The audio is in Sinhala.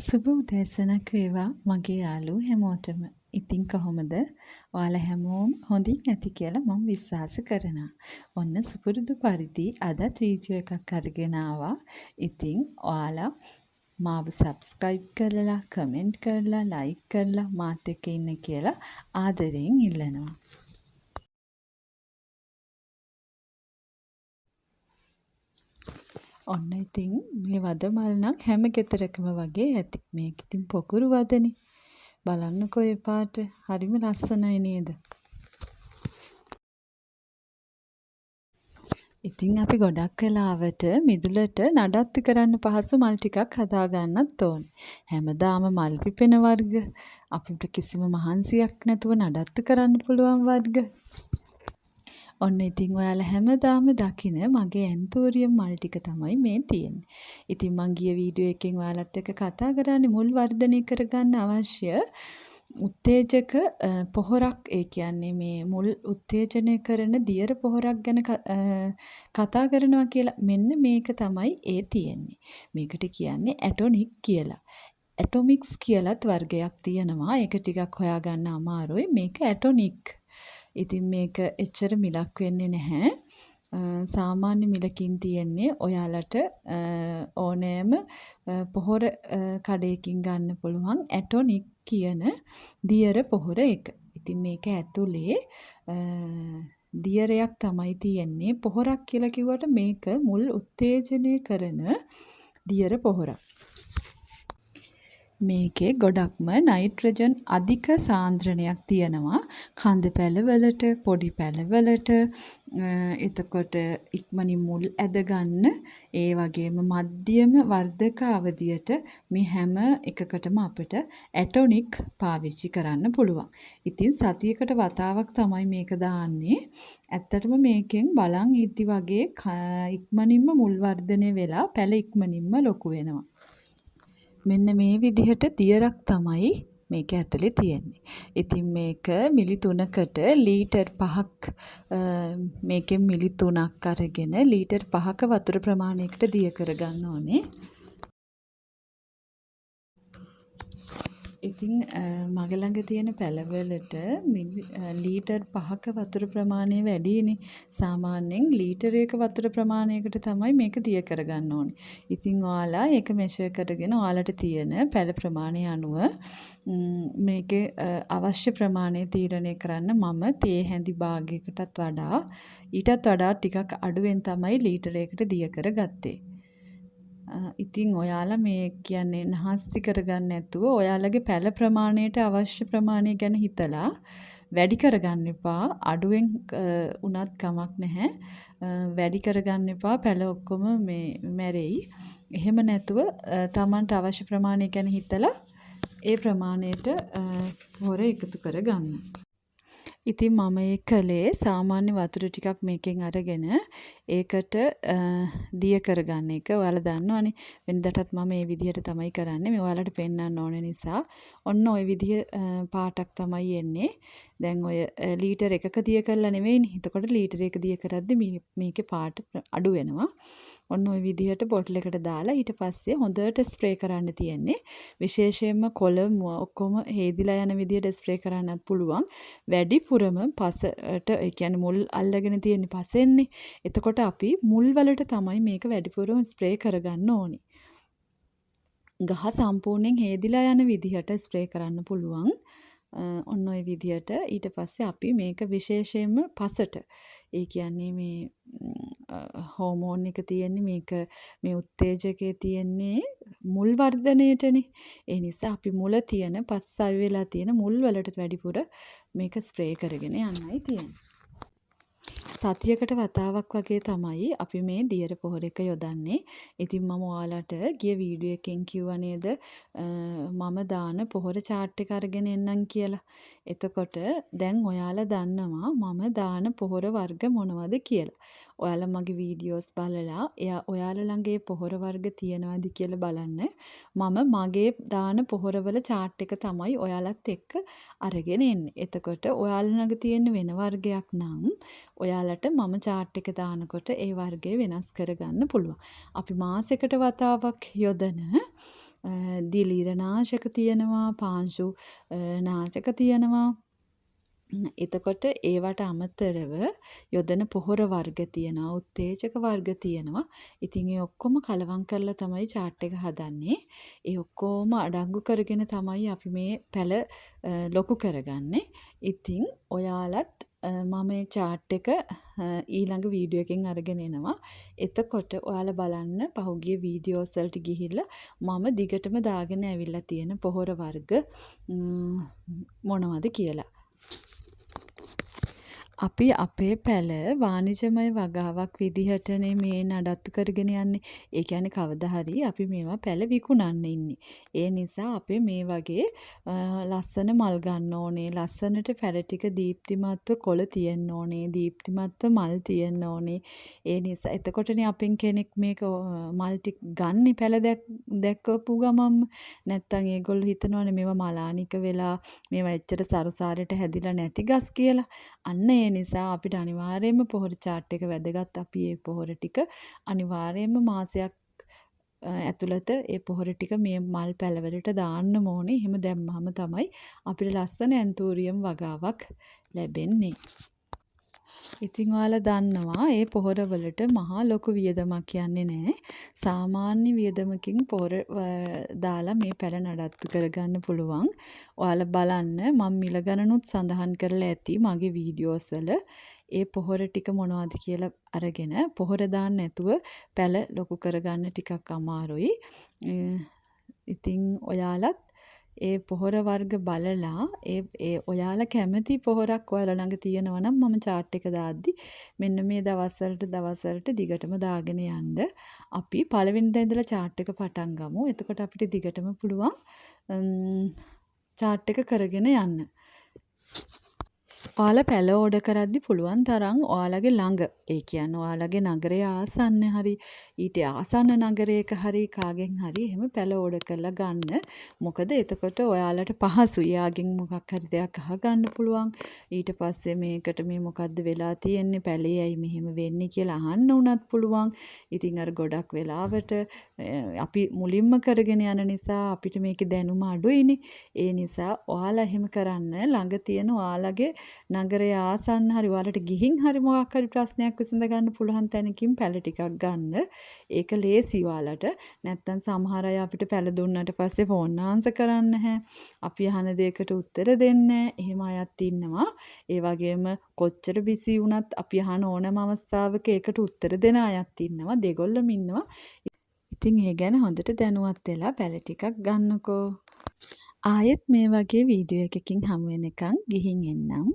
සුබ උදෑසනක් වේවා මගේ යාළුවෝ හැමෝටම. ඉතින් කොහොමද? ඔයාලා හැමෝම හොඳින් ඇති කියලා මම විශ්වාස කරනවා. ඔන්න සුපුරුදු පරිදි අදත් වීඩියෝ එකක් අරගෙන ආවා. ඉතින් ඔයාලා මාව subscribe කරලා, comment කරලා, like කරලා මාත් එක්ක ඉන්න කියලා ආදරයෙන් ඉල්ලනවා. ඔන්න ඉතින් මේ වදමල් නම් හැම ගෙදරකම වගේ ඇති. මේක ඉතින් පොකුරු වදනේ. බලන්නකෝ ඒ පාට. හරිම ලස්සනයි නේද? ඉතින් අපි ගොඩක් වෙලාවට මිදුලට නඩත්තු කරන්න පහසු මල් ටිකක් හදා ගන්නත් ඕනේ. හැමදාම මල් පිපෙන වර්ග අපිට කිසිම මහන්සියක් නැතුව නඩත්තු කරන්න පුළුවන් වර්ග. ඔන්න ඉතින් ඔයාලා හැමදාම දකින මගේ ඇන්තෝරියම් මල් ටික තමයි මේ තියෙන්නේ. ඉතින් මං ගිය වීඩියෝ එකෙන් ඔයාලත් එක්ක කතා කරන්නේ මුල් වර්ධනය කරගන්න අවශ්‍ය උත්තේජක පොහොරක්, ඒ කියන්නේ මේ මුල් උත්තේජනය කරන දියර පොහොරක් ගැන කතා කරනවා කියලා. මෙන්න මේක තමයි ඒ තියෙන්නේ. මේකට කියන්නේ ඇටොනික් කියලා. ඇටොමික්ස් කියලත් වර්ගයක් තියෙනවා. ඒක ටිකක් හොයාගන්න අමාරුයි. මේක ඇටොනික්. ඉතින් මේක එච්චර මිලක් වෙන්නේ නැහැ. සාමාන්‍ය මිලකින් තියෙන්නේ ඔයාලට ඕනෑම පොහොර කඩයකින් ගන්න පුළුවන් ඇටොනික් කියන දියර පොහොර එක. ඉතින් මේක ඇතුලේ දියරයක් තමයි තියෙන්නේ. පොහොරක් කියලා කිව්වට මේක මුල් උත්තේජනය කරන දියර පොහොරක්. මේකේ ගොඩක්ම නයිට්‍රජන් අධික සාන්ද්‍රණයක් තියෙනවා. කඳ පැලවලට, පොඩි පැලවලට, එතකොට ඉක්මනින් මුල් ඇද ගන්න, ඒ වගේම මධ්‍යම වර්ධක අවධියට මේ හැම එකකටම අපිට ඇටොනික් පාවිච්චි කරන්න පුළුවන්. ඉතින් සතියකට වතාවක් තමයි මේක දාන්නේ. ඇත්තටම මේකෙන් බලන් ඉද්දි වගේ ඉක්මනින්ම මුල් වර්ධනය වෙලා පැල ඉක්මනින්ම ලොකු වෙනවා. මෙන්න මේ විදිහට දියරක් තමයි මේක ඇතුලේ තියෙන්නේ. ඉතින් මේක මිලි 3කට ලීටර් 5ක් මේකෙන් මිලි 3ක් අරගෙන ලීටර් 5ක වතුර ප්‍රමාණයකට දිය කරගන්න ඕනේ. ඉතින් මගේ ළඟ තියෙන පැලවලට ලීටර් 5ක වතුර ප්‍රමාණය වැඩිනේ. සාමාන්‍යයෙන් ලීටරයක වතුර ප්‍රමාණයකට තමයි මේක දිය කරගන්න ඕනේ. ඉතින් ඔයාලා ඒක මෙෂර් කරගෙන ඔයාලට තියෙන පැල ප්‍රමාණය අනුව මේකේ අවශ්‍ය ප්‍රමාණය තීරණය කරන්න. මම තේ හැඳි භාගයකටත් වඩා ඊටත් වඩා ටිකක් අඩුවෙන් තමයි ලීටරයකට දිය කරගත්තේ. ඉතින් ඔයාලා මේ කියන්නේ නහස්ති කරගන්න නැතුව ඔයාලගේ පැල ප්‍රමාණයට අවශ්‍ය ප්‍රමාණය ගැන හිතලා වැඩි කරගන්න එපා. අඩුවෙන් උනත් කමක් නැහැ. වැඩි කරගන්න එපා. පැල ඔක්කොම මේ මැරෙයි. එහෙම නැතුව Tamanට අවශ්‍ය ප්‍රමාණය ගැන හිතලා ඒ ප්‍රමාණයට හොර එකතු කරගන්න. ඉතින් මම ඒ කලේ සාමාන්‍ය වතුර ටිකක් මේකෙන් අරගෙන ඒකට දිය කරගන්න එක. ඔයාලා දන්නවනේ වෙනදටත් මම මේ විදිහට තමයි කරන්නේ. මේ ඔයාලට පෙන්වන්න ඕන නිසා ඔන්න ওই විදිහ පාටක් තමයි එන්නේ. දැන් ඔය ලීටර් එකක දිය කරලා නෙවෙයිනේ. එතකොට ලීටර් එක දිය කරද්දි මේකේ පාට අඩු වෙනවා. ඔන්න ওই විදිහට බොටල් එකට දාලා ඊට පස්සේ හොඳට ස්ප්‍රේ කරන්න තියෙන්නේ. විශේෂයෙන්ම කොළ ඔක්කොම හේදිලා යන විදිහට ස්ප්‍රේ කරන්නත් පුළුවන්. වැඩිපුරම පසට, ඒ කියන්නේ මුල් අල්ලගෙන තියෙන පසෙන්නේ. එතකොට අපි මුල් වලට තමයි මේක වැඩිපුරම ස්ප්‍රේ කරගන්න ඕනේ. ගහ සම්පූර්ණයෙන් හේදිලා යන විදිහට ස්ප්‍රේ කරන්න පුළුවන්. ඔන්න ඔය විදිහට ඊට පස්සේ අපි මේක විශේෂයෙන්ම පසට, ඒ කියන්නේ මේ හෝමෝන් එක තියෙන්නේ මේක, මේ උත්තේජකයේ තියෙන්නේ මුල් වර්ධනයේටනේ. ඒ නිසා අපි මුල තියෙන පස් සවි වෙලා තියෙන මුල් වලට වැඩිපුර මේක ස්ප්‍රේ කරගෙන යන්නයි තියෙන්නේ. සතියකට වතාවක් වගේ තමයි අපි මේ දියර පොහොර එක යොදන්නේ. ඉතින් මම ඔයාලට ගිය වීඩියෝ එකෙන් කිව්වා නේද මම දාන පොහොර chart එක අරගෙන එන්නම් කියලා. එතකොට දැන් ඔයාලා දන්නවා මම දාන පොහොර වර්ග මොනවද කියලා. ඔයාලා මගේ වීඩියෝස් බලලා ඔයාලා ළඟ ඒ පොහොර වර්ග තියෙනවද කියලා බලන්න. මම මගේ දාන පොහොරවල chart එක තමයි ඔයාලත් එක්ක අරගෙන එන්නේ. එතකොට ඔයාලා ළඟ තියෙන වෙන වර්ගයක් නම් ඔයාලට මම chart එක දානකොට ඒ වර්ගය වෙනස් කරගන්න පුළුවන්. අපි මාසෙකට වතාවක් යොදන දිලීර නාශක තියෙනවා, පාංශු නාශක තියෙනවා. එතකොට ඒවට අමතරව යොදන පොහොර වර්ග තියෙනවා, උත්තේජක වර්ග තියෙනවා. ඉතින් ඒ ඔක්කොම කලවම් කරලා තමයි chart එක හදන්නේ. ඒ ඔක්කොම අඩංගු කරගෙන තමයි අපි මේ පැල ලොකු කරගන්නේ. ඉතින් ඔයාලත් මම මේ chart එක ඊළඟ වීඩියෝ එකෙන් අරගෙන එනවා. එතකොට ඔයාලා බලන්න පහුගිය වීඩියෝස් වලට ගිහිල්ලා මම දිගටම දාගෙන ඇවිල්ලා තියෙන පොහොර වර්ග මොනවද කියලා. අපි අපේ පැල වාණිජමය වගාවක් විදිහටනේ මේ නඩත්තු කරගෙන යන්නේ. ඒ කියන්නේ කවදා හරි අපි මේවා පැල විකුණන්න ඉන්නේ. ඒ නිසා අපි මේ වගේ ලස්සන මල් ගන්න ඕනේ. ලස්සනට පැල ටික දීප්තිමත්ව කොළ තියෙන්න ඕනේ. දීප්තිමත්ව මල් තියෙන්න ඕනේ. ඒ නිසා එතකොටනේ අපෙන් කෙනෙක් මේක මල් ටික ගන්න පැල දැක්කපු ගමන්ම. නැත්තම් ඒගොල්ලෝ හිතනවානේ මේවා මලානික වෙලා මේවා එච්චර සරුසාරයට හැදිලා නැති ගස් කියලා. අන්න ඒ නිසා අපිට අනිවාර්යයෙන්ම පොහොර chart එක වැදගත්. අපි මේ පොහොර ටික අනිවාර්යයෙන්ම මාසයක් ඇතුළත ඒ පොහොර ටික මේ මල් පැලවලට දාන්න ඕනේ. එහෙම දැම්මම තමයි අපිට ලස්සන ඇන්තූරියම් වගාවක් ලැබෙන්නේ. ඉතින් ඔයාලා දන්නවා මේ පොහොර වලට මහා ලොකු වියදමක් යන්නේ නැහැ. සාමාන්‍ය වියදමකින් පොහොර දාලා මේ පැල නඩත්තු කරගන්න පුළුවන්. ඔයාලා බලන්න මම මිල ගණනුත් සඳහන් කරලා ඇති මගේ වීඩියෝස් වල. ඒ පොහොර ටික මොනවද කියලා අරගෙන පොහොර දාන්න නැතුව පැල ලොකු කරගන්න ටිකක් අමාරුයි. ඉතින් ඔයාලත් ඒ පොහොර වර්ග බලලා ඒ ඔයාලා කැමති පොහොරක් ඔයාලා ළඟ තියෙනවා නම් මම chart එක දාද්දි මෙන්න මේ දවස් වලට දිගටම දාගෙන යන්න. අපි පළවෙනිදා ඉඳලා chart එක පටන් ගමු. එතකොට අපිට දිගටම පුළුවන් chart එක කරගෙන යන්න. ඔයාලා පැල ඕඩර් කරද්දි පුළුවන් තරම් ඔයාලගේ ළඟ, ඒ කියන්නේ ඔයාලගේ නගරය ආසන්න හරි ඊට ආසන්න නගරයක හරි කාගෙන් හරි එහෙම පැල ඕඩර් කරලා ගන්න. මොකද එතකොට ඔයාලට පහසුයි. යාගෙන් මොකක් හරි දෙයක් අහගන්න පුළුවන්. ඊට පස්සේ මේකට මේ මොකද්ද වෙලා තියෙන්නේ, පැලේ ඇයි මෙහෙම වෙන්නේ කියලා අහන්න උනත් පුළුවන්. ඉතින් අර ගොඩක් වෙලාවට අපි මුලින්ම කරගෙන යන නිසා අපිට මේකේ දැනුම අඩුයිනේ. ඒ නිසා ඔයාලා එහෙම කරන්න ළඟ තියෙන ඔයාලගේ නගරය ආසන්න හරි ඔයාලට ගිහින් හරි මොකක් හරි ප්‍රශ්නයක් විසඳ ගන්න පුළුවන් තැනකින් පැල ටිකක් ගන්න. ඒක ලේසි ඔයාලට. නැත්තම් සමහර අය අපිට පැල දුන්නාට පස්සේ ෆෝන් ආන්සර් කරන්නේ නැහැ. අපි අහන දෙයකට උත්තර දෙන්නේ නැහැ. එහෙම අයත් ඉන්නවා. ඒ වගේම කොච්චර බිසි වුණත් අපි අහන ඕනම අවස්ථාවක ඒකට උත්තර දෙන අයත් ඉන්නවා. දෙගොල්ලම ඉන්නවා. ඉතින් ඒ ගැන හොඳට දැනුවත් වෙලා පැල ටිකක් ගන්නකෝ. ආයෙත් මේ වගේ වීඩියෝ එකකින් හමු වෙනකන් ගිහින් එන්නම්.